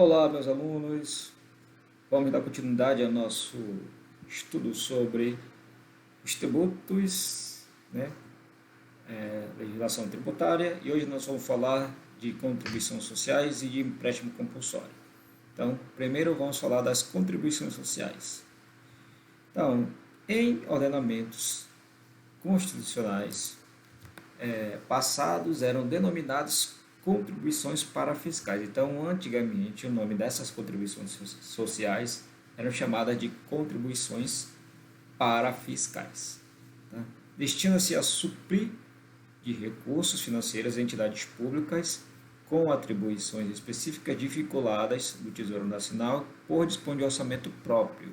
Olá, meus alunos. Vamos dar continuidade ao nosso estudo sobre os tributos, né? Legislação tributária, e hoje nós vamos falar de contribuições sociais e de empréstimo compulsório. Então, primeiro vamos falar das contribuições sociais. Então, em ordenamentos constitucionais passados eram denominados contribuições parafiscais. Então, antigamente, o nome dessas contribuições sociais eram chamadas de contribuições parafiscais. Tá? Destina-se a suprir de recursos financeiros a entidades públicas com atribuições específicas vinculadas do Tesouro Nacional por dispor de orçamento próprio.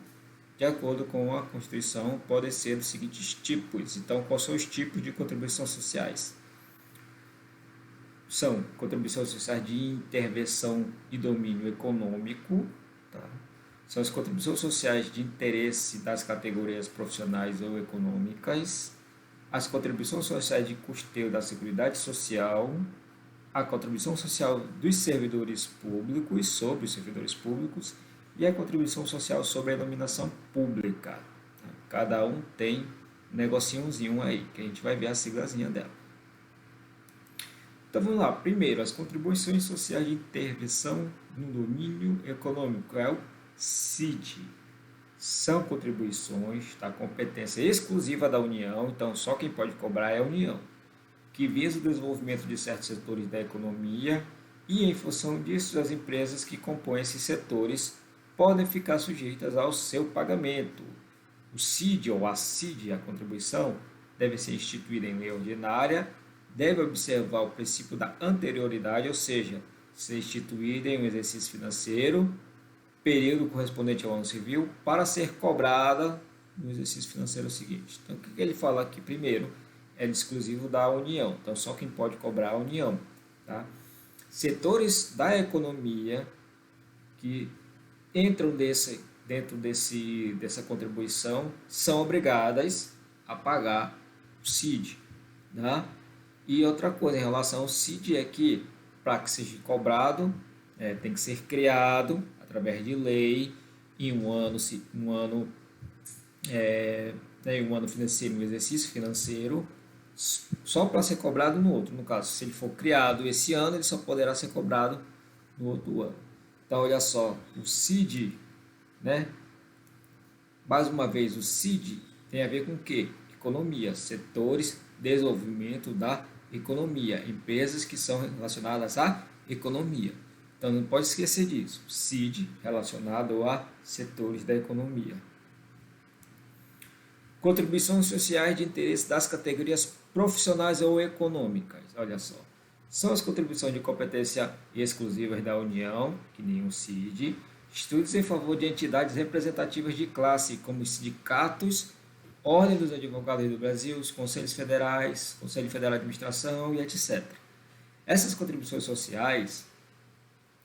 De acordo com a Constituição, podem ser dos seguintes tipos. Então, quais são os tipos de contribuições sociais? São contribuições sociais de intervenção e domínio econômico, tá? São as contribuições sociais de interesse das categorias profissionais ou econômicas, as contribuições sociais de custeio da Seguridade Social, a contribuição social dos servidores públicos, sobre os servidores públicos, e a contribuição social sobre a iluminação pública. Cada um tem um negocinhozinho aí, que a gente vai ver a siglazinha dela. Então vamos lá, primeiro, as contribuições sociais de intervenção no domínio econômico, é o CID. São contribuições da competência exclusiva da União, então só quem pode cobrar é a União, que visa o desenvolvimento de certos setores da economia e, em função disso, as empresas que compõem esses setores podem ficar sujeitas ao seu pagamento. O CID ou a CID, a contribuição, deve ser instituída em lei ordinária, deve observar o princípio da anterioridade, ou seja, ser instituída em um exercício financeiro, período correspondente ao ano civil, para ser cobrada no exercício financeiro seguinte. Então, o que ele fala aqui? Primeiro, é exclusivo da União, então só quem pode cobrar é a União. Tá? Setores da economia que entram dentro dessa contribuição são obrigadas a pagar o CID. Tá? E outra coisa em relação ao CID é que, para que seja cobrado, tem que ser criado através de lei em um ano financeiro, um exercício financeiro, só para ser cobrado no outro. No caso, se ele for criado esse ano, ele só poderá ser cobrado no outro ano. Então, olha só, o CID, né? Mais uma vez, o CID tem a ver com o quê? Economia, setores, desenvolvimento da economia, empresas que são relacionadas à economia. Então, não pode esquecer disso. CID relacionado a setores da economia. Contribuições sociais de interesse das categorias profissionais ou econômicas. Olha só. São as contribuições de competência exclusivas da União, que nem o CID, estudos em favor de entidades representativas de classe, como os sindicatos, Ordem dos Advogados do Brasil, os Conselhos Federais, Conselho Federal de Administração e etc. Essas contribuições sociais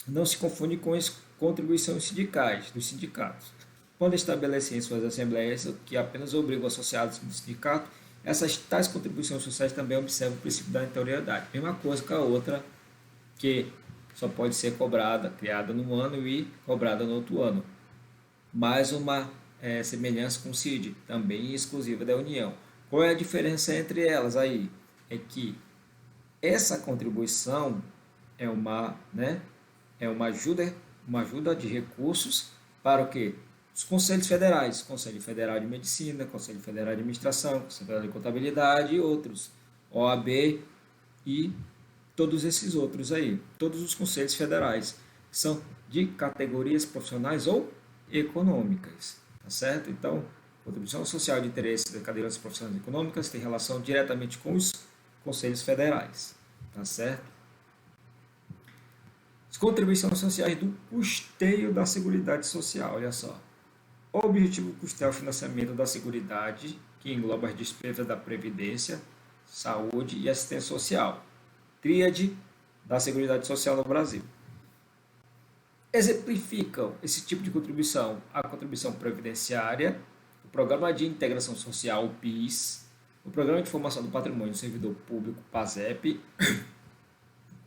não se confundem com as contribuições sindicais dos sindicatos. Quando estabelecem em suas assembleias que apenas obrigam associados do sindicato, essas tais contribuições sociais também observam o princípio da anterioridade. Mesma coisa que a outra, que só pode ser cobrada, criada num ano e cobrada no outro ano. Mais uma semelhança com o CID, também exclusiva da União. Qual é a diferença entre elas aí? É que essa contribuição é uma ajuda de recursos para o quê? Os conselhos federais, Conselho Federal de Medicina, Conselho Federal de Administração, Conselho Federal de Contabilidade e outros, OAB e todos esses outros aí, todos os conselhos federais, são de categorias profissionais ou econômicas, tá certo? Então, contribuição social de interesse das categorias profissionais e econômicas tem relação diretamente com os conselhos federais, tá certo? As contribuições sociais do custeio da Seguridade Social, olha só. O objetivo custear o financiamento da Seguridade, que engloba as despesas da Previdência, Saúde e Assistência Social, tríade da Seguridade Social no Brasil. Exemplificam esse tipo de contribuição a contribuição previdenciária, o Programa de Integração Social, o PIS, o Programa de Formação do Patrimônio do Servidor Público, PASEP,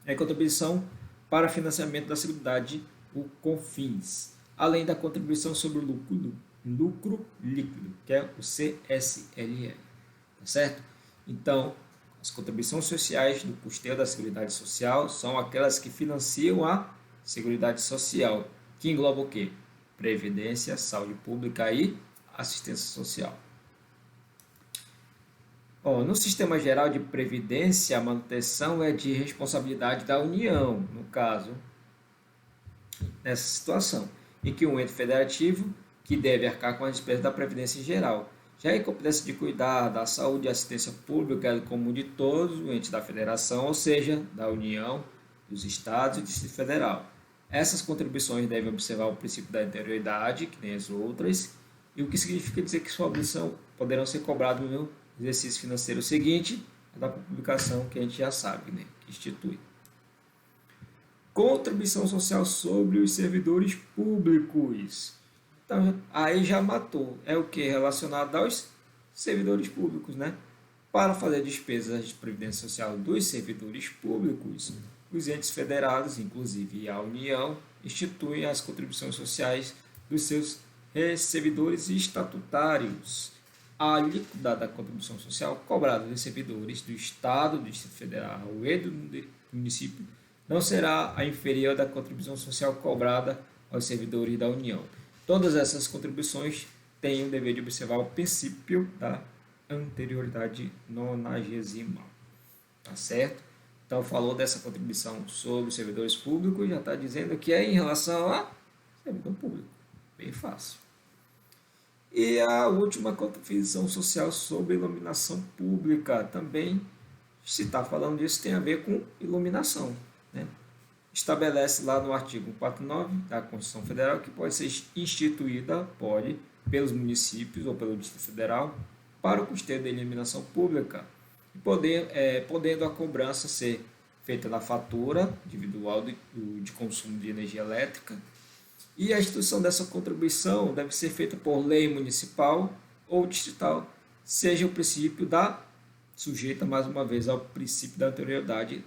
a contribuição para financiamento da Seguridade o CONFINS, além da contribuição sobre o lucro líquido, que é o CSLL, tá certo? Então, as contribuições sociais do custeio da Seguridade Social são aquelas que financiam a Seguridade Social, que engloba o quê? Previdência, saúde pública e assistência social. Bom, no Sistema Geral de Previdência, a manutenção é de responsabilidade da União, no caso, nessa situação, em que um ente federativo que deve arcar com as despesas da Previdência em geral. Já a incompetência de cuidar da saúde e assistência pública é comum de todos os entes da federação, ou seja, da União, dos estados e do Distrito Federal. Essas contribuições devem observar o princípio da anterioridade, que nem as outras, e o que significa dizer que sua obrigação poderão ser cobradas no exercício financeiro seguinte, da publicação que a gente já sabe, né, que institui. Contribuição social sobre os servidores públicos. Então, aí já matou. É o que? Relacionado aos servidores públicos, né? Para fazer despesas de previdência social dos servidores públicos, os entes federados, inclusive a União, instituem as contribuições sociais dos seus servidores estatutários. A alíquota da contribuição social cobrada dos servidores do Estado, do Distrito Federal e do município não será a inferior da contribuição social cobrada aos servidores da União. Todas essas contribuições têm o dever de observar o princípio da anterioridade nonagesimal. Tá certo? Então, falou dessa contribuição sobre os servidores públicos, já está dizendo que é em relação a servidor público. Bem fácil. E a última contribuição social sobre iluminação pública. Também, se está falando disso, tem a ver com iluminação, né? Estabelece lá no artigo 149 da Constituição Federal que pode ser instituída, pelos municípios ou pelo Distrito Federal para o custeio da iluminação pública, podendo a cobrança ser feita na fatura individual de consumo de energia elétrica, e a instituição dessa contribuição deve ser feita por lei municipal ou distrital, seja o princípio sujeita mais uma vez ao princípio da anterioridade,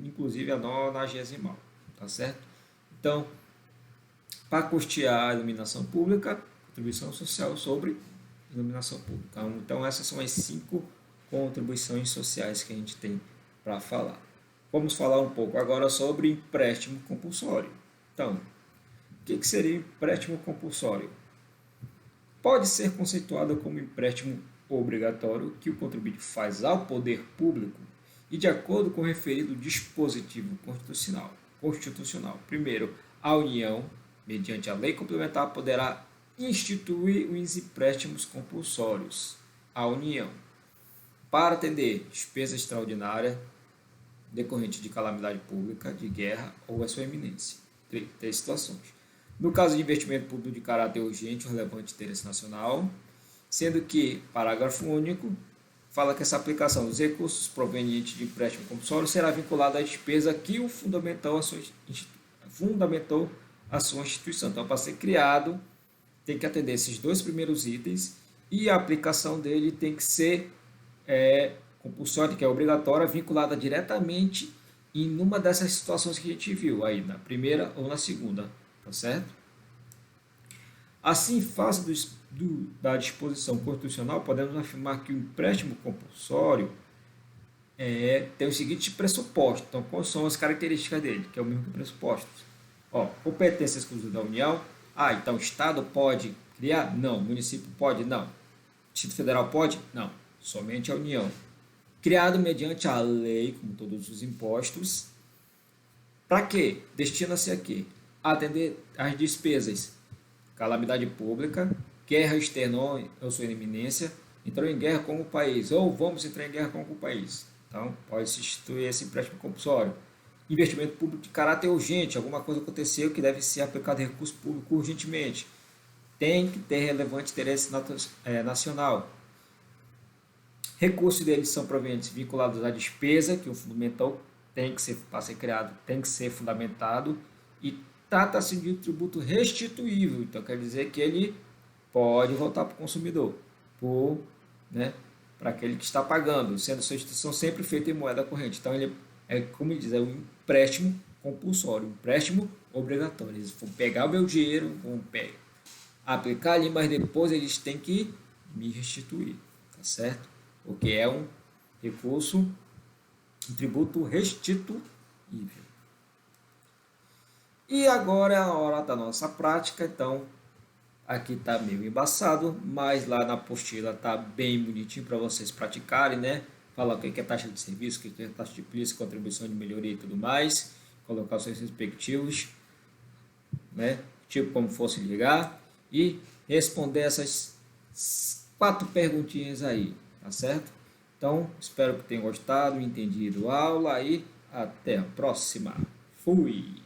inclusive a nonagesimal, tá certo? Então, para custear a iluminação pública, contribuição social sobre iluminação pública. Então, essas são as 5 contribuições sociais que a gente tem para falar. Vamos falar um pouco agora sobre empréstimo compulsório. Então, o que seria empréstimo compulsório? Pode ser conceituado como empréstimo obrigatório que o contribuinte faz ao poder público e de acordo com o referido dispositivo constitucional. Primeiro, a União, mediante a lei complementar, poderá instituir os empréstimos compulsórios à União para atender despesa extraordinária decorrente de calamidade pública, de guerra ou a sua iminência. 3 situações. No caso de investimento público de caráter urgente ou relevante de interesse nacional, sendo que, parágrafo único, fala que essa aplicação dos recursos provenientes de empréstimo compulsório será vinculada à despesa que o fundamentou a sua instituição. Então, para ser criado, tem que atender esses 2 primeiros itens e a aplicação dele tem que ser compulsória, que é obrigatória, vinculada diretamente em uma dessas situações que a gente viu aí, na primeira ou na segunda, tá certo? Assim, face da disposição constitucional, podemos afirmar que o empréstimo compulsório tem os seguintes pressupostos. Então, quais são as características dele? Que é o mesmo que pressupostos. Competência exclusiva da União. Então o Estado pode criar? Não. O município pode? Não. O Distrito Federal pode? Não. Somente a União. Criado mediante a lei, como todos os impostos. Para quê? Destina-se a quê? Atender às despesas. Calamidade pública, guerra externa ou sua iminência, entrou em guerra com o país, ou vamos entrar em guerra com o país. Então, pode-se instituir esse empréstimo compulsório. Investimento público de caráter urgente, alguma coisa aconteceu que deve ser aplicado recurso público urgentemente. Tem que ter relevante interesse nacional. Recursos deles são provenientes vinculados à despesa, que o fundamental tem que ser, para ser criado, tem que ser fundamentado, e trata-se de um tributo restituível, então quer dizer que ele pode voltar para o consumidor, para aquele que está pagando, sendo sua instituição sempre feita em moeda corrente. Então, ele como ele diz, é um empréstimo compulsório, um empréstimo obrigatório. Eles vão pegar o meu dinheiro, aplicar ali, mas depois eles têm que me restituir, tá certo? Porque é um recurso, um tributo restituível. E agora é a hora da nossa prática, então aqui está meio embaçado, mas lá na apostila está bem bonitinho para vocês praticarem, né? Falar o que é taxa de serviço, o que é taxa de plis, contribuição de melhoria e tudo mais, colocar os seus respectivos, né? Tipo como fosse ligar e responder essas 4 perguntinhas aí, tá certo? Então, espero que tenham gostado, entendido a aula e até a próxima. Fui!